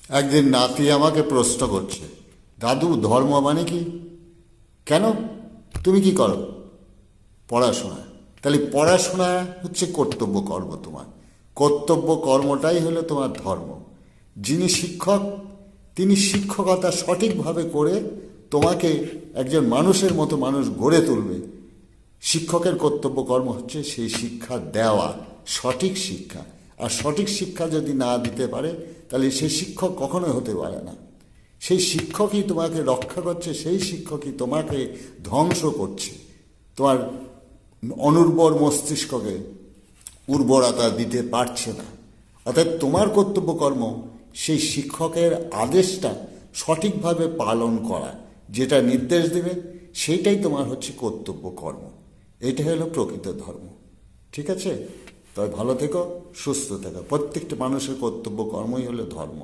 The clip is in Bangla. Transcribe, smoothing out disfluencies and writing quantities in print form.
একদিন নাতি আমাকে প্রশ্ন করছে, দাদু ধর্ম মানে কি? কেন? তুমি কি করো? পড়াশোনা। তাহলে পড়াশোনা হচ্ছে কর্তব্য কর্ম। তোমার কর্তব্য কর্মটাই হলো তোমার ধর্ম। যিনি শিক্ষক, তিনি শিক্ষকতা সঠিকভাবে করে তোমাকে একজন মানুষের মতো মানুষ গড়ে তুলবে। শিক্ষকের কর্তব্য কর্ম হচ্ছে সেই শিক্ষা দেওয়া, সঠিক শিক্ষা। আর সঠিক শিক্ষা যদি না দিতে পারে তাহলে সেই শিক্ষক কখনোই হতে পারে না। সেই শিক্ষকই তোমাকে রক্ষা করছে, সেই শিক্ষকই তোমাকে ধ্বংস করছে। তোমার অনুর্বর মস্তিষ্ককে উর্বরতা দিতে পারছে না। অর্থাৎ তোমার কর্তব্য কর্ম সেই শিক্ষকের আদেশটা সঠিকভাবে পালন করা, যেটা নির্দেশ দেবে সেইটাই তোমার হচ্ছে কর্তব্য কর্ম। এটাই হলো প্রকৃত ধর্ম। ঠিক আছে? তবে ভালো থেকো, সুস্থ থেকো। প্রত্যেকটা মানুষের কর্তব্য কর্মই হলো ধর্ম।